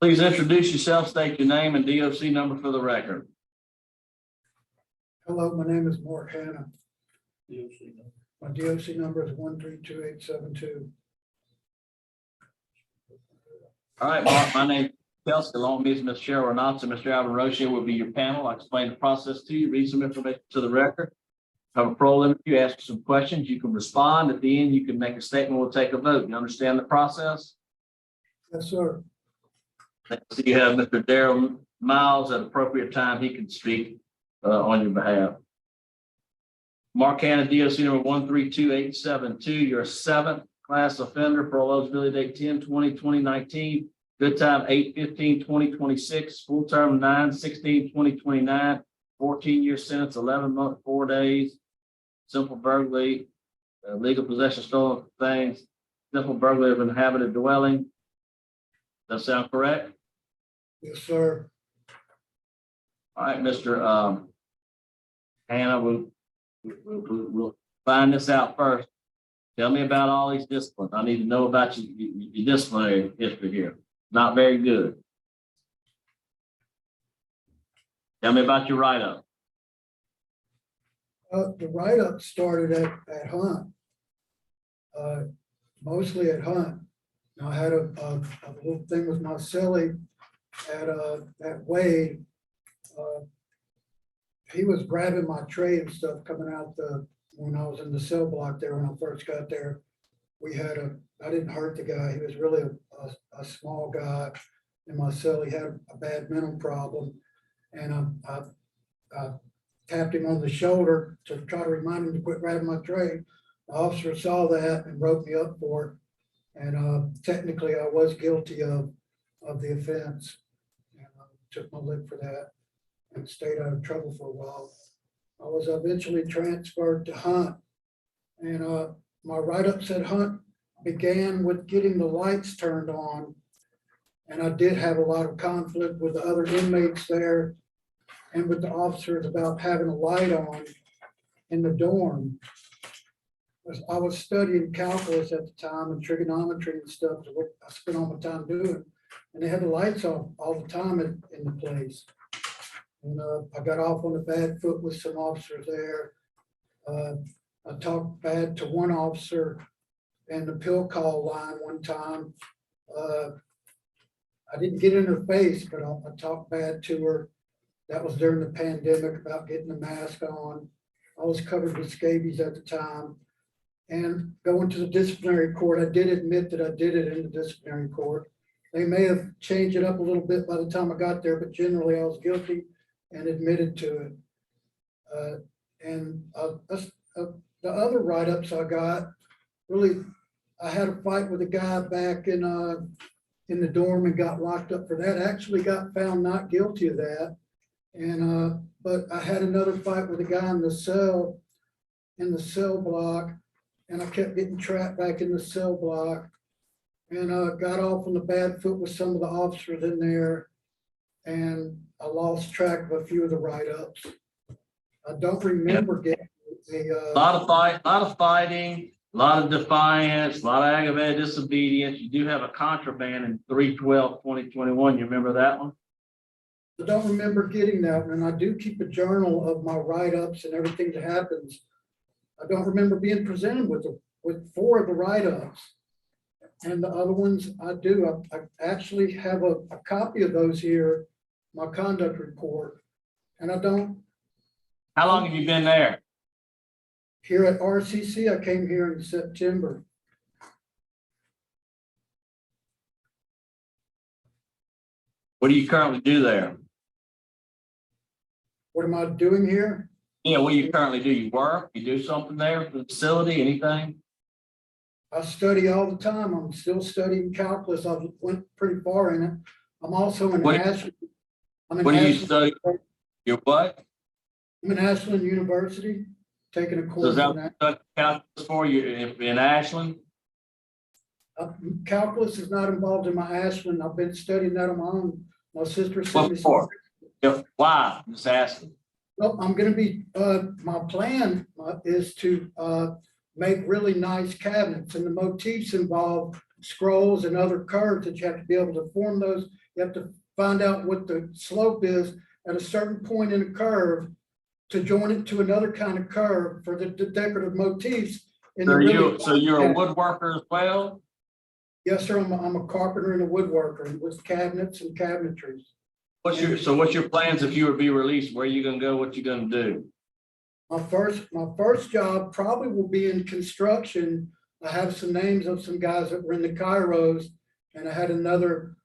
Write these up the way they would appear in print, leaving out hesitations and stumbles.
Please introduce yourself, state your name and DOC number for the record. Hello, my name is Mark Hanna. My DOC number is 1328872. All right, Mark, my name is Kelsey, along with Ms. Cheryl Renata, Mr. Alvin Roche will be your panel. I'll explain the process to you, read some information to the record. Have a parole interview, ask you some questions. You can respond. At the end, you can make a statement. We'll take a vote. You understand the process? Yes, sir. So you have Mr. Darrell Miles at appropriate time. He can speak on your behalf. Mark Hanna, DOC number 1328872. You're a 7th class offender. Parole eligibility date 10/20/2019. Good time 8/15/2026. Full term 9/16/2029. 14-year sentence, 11 months, 4 days. Simple burglary, legal possession, stolen things, simple burglary of inhabited dwelling. Does that sound correct? Yes, sir. All right, Mr. Hannah, we'll find this out first. Tell me about all these disciplines. I need to know about your disciplinary history here. Not very good. Tell me about your write-up. The write-up started at Hunt, mostly at Hunt. Now, I had a little thing with my cellie at Wade. He was grabbing my tray and stuff coming out when I was in the cell block there when I first got there. I didn't hurt the guy. He was really a small guy in my cell. He had a bad mental problem. And I tapped him on the shoulder to try to remind him to quit grabbing my tray. The officer saw that and wrote me up for it. And technically I was guilty of the offense. And took my lip for that and stayed out of trouble for a while. I was eventually transferred to Hunt. And my write-ups at Hunt began with getting the lights turned on. And I did have a lot of conflict with the other inmates there and with the officers about having a light on in the dorm. I was studying calculus at the time and trigonometry and stuff, so what I spent all my time doing. And they had the lights off all the time in the place. And I got off on a bad foot with some officers there. I talked bad to one officer in the pill call line one time. I didn't get in her face, but I talked bad to her. That was during the pandemic about getting the mask on. I was covered with scabies at the time. And going to the disciplinary court, I did admit that I did it in the disciplinary court. They may have changed it up a little bit by the time I got there, but generally I was guilty and admitted to it. The other write-ups I got, really, I had a fight with a guy back in the dorm and got locked up for that. I actually got found not guilty of that. And but I had another fight with a guy in the cell block, and I kept getting trapped back in the cell block, and got off on the bad foot with some of the officers in there, and I lost track of a few of the write-ups. I don't remember getting A lot of fighting, a lot of defiance, a lot of aggravated disobedience. You do have a contraband in 3/12/2021. You remember that one? I don't remember getting that one, and I do keep a journal of my write-ups and everything that happens. I don't remember being presented with 4 of the write-ups, and the other ones I do. I actually have a copy of those here, my conduct report, and I don't. How long have you been there? Here at RCC, I came here in September. What do you currently do there? What am I doing here? Yeah, what do you currently do? You work? You do something there for the facility? Anything? I study all the time. I'm still studying calculus. I went pretty far in it. I'm also in Ashland. What do you study? Your what? I'm in Ashland University, taking a So course is in that that. calculus for you in Ashland? Calculus is not involved in my Ashland. I've been studying that on my own. My sister sent What me for? some. Yeah, why? I'm just asking. Well, I'm gonna be, my plan is to make really nice cabinets, and the motifs involve scrolls and other curves that you have to be able to form those You have to find out what the slope is at a certain point in a curve to join it to another kind of curve for the decorative motifs. In the So you're a woodworker as well? Yes, sir. I'm a carpenter and a woodworker with cabinets and cabinetries. What's your plans if you were to be released? Where are you gonna go? What you gonna do? My first job probably will be in construction. I have some names of some guys that were in the Kairos, and I had another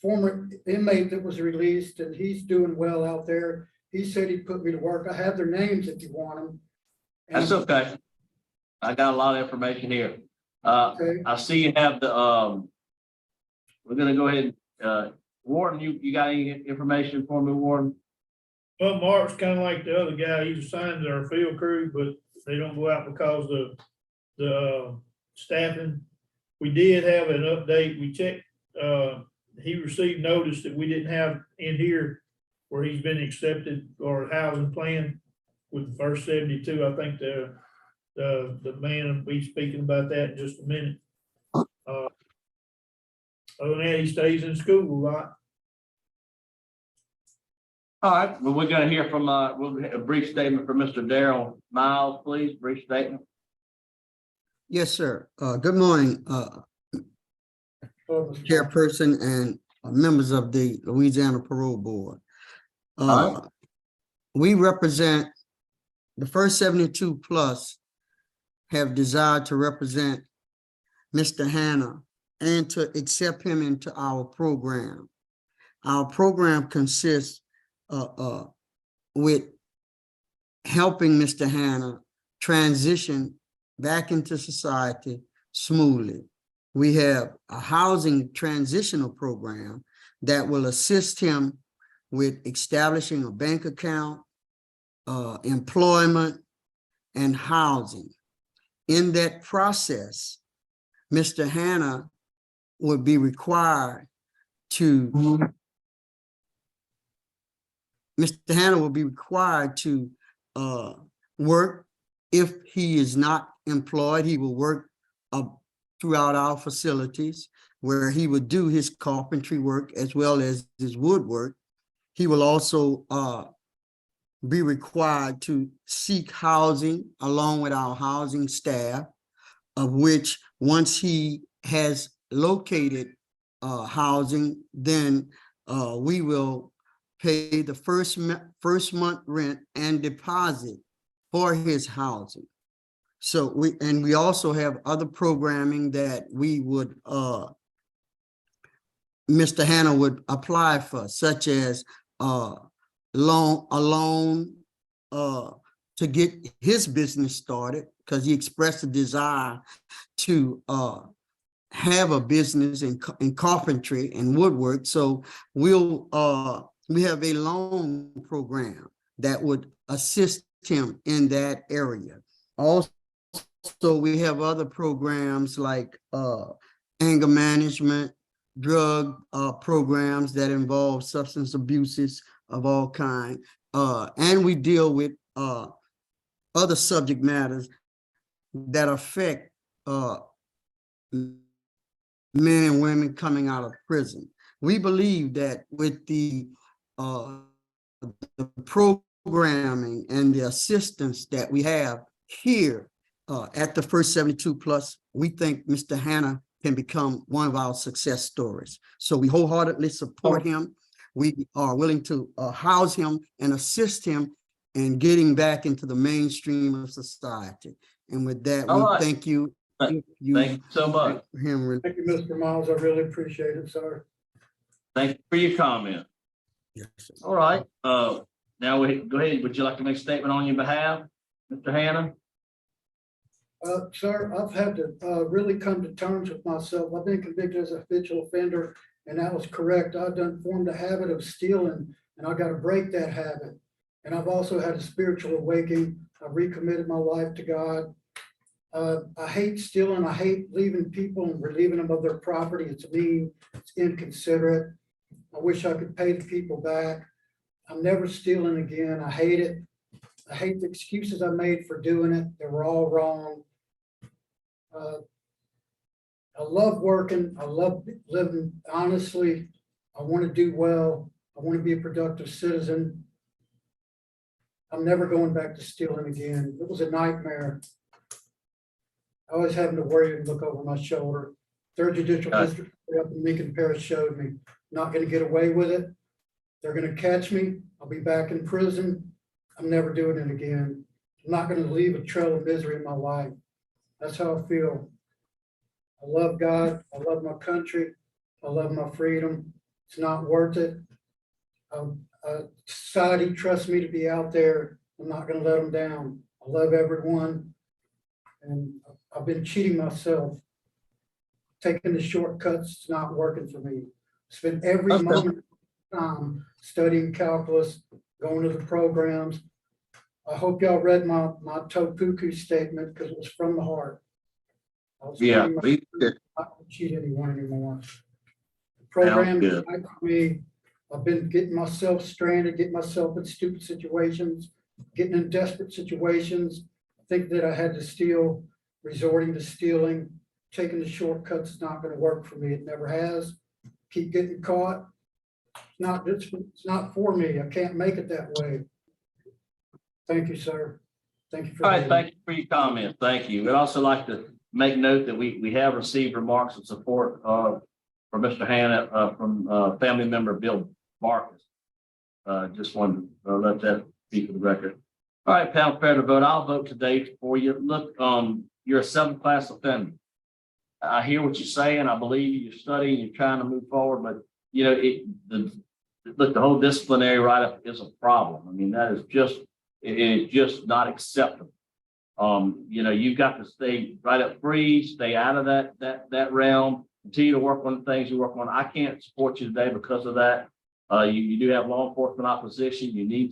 former inmate that was released, and he's doing well out there. He said he'd put me to work. I have their names if you want them. That's okay. I got a lot of information here. Okay. I see you have the, we're gonna go ahead, Warden, you got any information for me, Warden? Well, Mark's kind of like the other guy. He's assigned to our field crew, but they don't go out because of the staffing. We did have an update. We checked, he received notice that we didn't have in here where he's been accepted or housing plan with the first 72. I think the man will be speaking about that in just a minute. Other than that, he stays in school a lot. All right, well, we're gonna hear from, we'll get a brief statement from Mr. Daryl Miles, please, brief statement. Yes, sir. Good morning, Chairperson and members of the Louisiana Parole Board. All We represent the first 72 plus have desired to represent Mr. Hanna and to accept him into our program. Our program consists with helping Mr. Hanna transition back into society smoothly. We have a housing transitional program that will assist him with establishing a bank account, employment, and housing. In that process, Mr. Hanna would be required to work. If he is not employed, he will work throughout our facilities where he would do his carpentry work as well as his woodwork. He will also be required to seek housing along with our housing staff, of which once he has located housing, then we will pay the first month rent and deposit for his housing. So we also have other programming that we would Mr. Hanna would apply for, such as a loan to get his business started, because he expressed a desire to have a business in carpentry and woodwork. So we have a loan program that would assist him in that area. Also, we have other programs like anger management, drug programs that involve substance abuses of all kinds. And we deal with other subject matters that affect men and women coming out of prison. We believe that with the programming and the assistance that we have here at the first 72 plus, we think Mr. Hanna can become one of our success stories. So we wholeheartedly support him. We are willing to house him and assist him in getting back into the mainstream of society. And with that, we thank you. Thank you so much. Thank you, Mr. Miles. I really appreciate it, sir. Thank you for your comment. Yes, sir. All right. Now we go ahead. Would you like to make a statement on your behalf, Mr. Hanna? Sir, I've had to really come to terms with myself. I've been convicted as a habitual offender, and that was correct. I've formed a habit of stealing, and I got to break that habit. And I've also had a spiritual awakening. I've recommitted my life to God. I hate stealing. I hate leaving people and relieving them of their property. It's mean. It's inconsiderate. I wish I could pay the people back. I'm never stealing again. I hate it. I hate the excuses I made for doing it. They were all wrong. I love working. I love living honestly. I want to do well. I want to be a productive citizen. I'm never going back to stealing again. It was a nightmare. I was having to worry and look over my shoulder. Third Judicial District up in Lincoln Parish showed me, not going to get away with it. They're going to catch me. I'll be back in prison. I'm never doing it again. I'm not going to leave a trail of misery in my life. That's how I feel. I love God. I love my country. I love my freedom. It's not worth it. Society trusts me to be out there. I'm not going to let them down. I love everyone. And I've been cheating myself. Taking the shortcuts, it's not working for me. Spend every moment of time studying calculus, going to the programs. I hope y'all read my Topuku statement because it was from the heart. I was Yeah, telling we myself not to cheat anyone anymore. The program is right for me. I've been getting myself stranded, getting myself in stupid situations, getting in desperate situations. I think that I had to steal, resorting to stealing, taking the shortcuts is not going to work for me. It never has. Keep getting caught. It's not for me. I can't make it that way. Thank you, sir. Thank you for. All right, thank you for your comment. Thank you. We'd also like to make note that we have received remarks of support from Mr. Hanna from family member Bill Marcus. Just wanted to let that be for the record. All right, panel, prepare to vote. I'll vote today for you. Look, you're a 7th class offender. I hear what you're saying. I believe you. You're studying, you're trying to move forward, but you know, the whole disciplinary write-up is a problem. I mean, that is just, it is just not acceptable. You know, you've got to stay right up free, stay out of that realm, continue to work on the things you work on. I can't support you today because of that. You do have law enforcement opposition. You need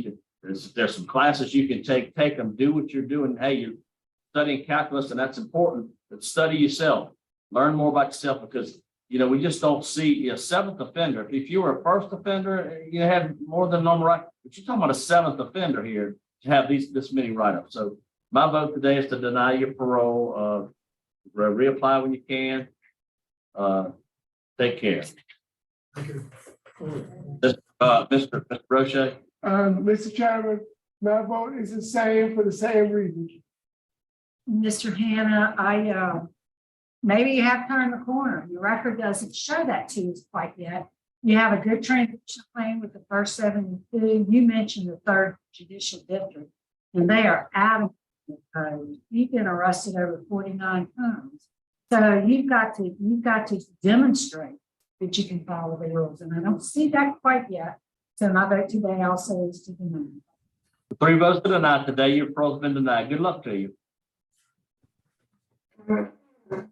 to, there's some classes you can take them, do what you're doing. Hey, you're studying calculus and that's important, but study yourself, learn more about yourself because, you know, we just don't see a 7th offender. If you were a 1st offender, you had more than normal right, but you're talking about a 7th offender here to have this many write-ups. So my vote today is to deny your parole, reapply when you can. Take care. Thank you. Mr. Roche. Mr. Chairman, my vote is the same for the same reason. Mr. Hanna, maybe you have turned the corner. Your record doesn't show that to us quite yet. You have a good transition plan with the first 72. You mentioned the 3rd Judicial District, and they are adamant. You've been arrested over 49 times. So you've got to demonstrate that you can follow the rules. And I don't see that quite yet. So my vote today also is to deny. 3 votes to deny today. Your parole's been denied. Good luck to you.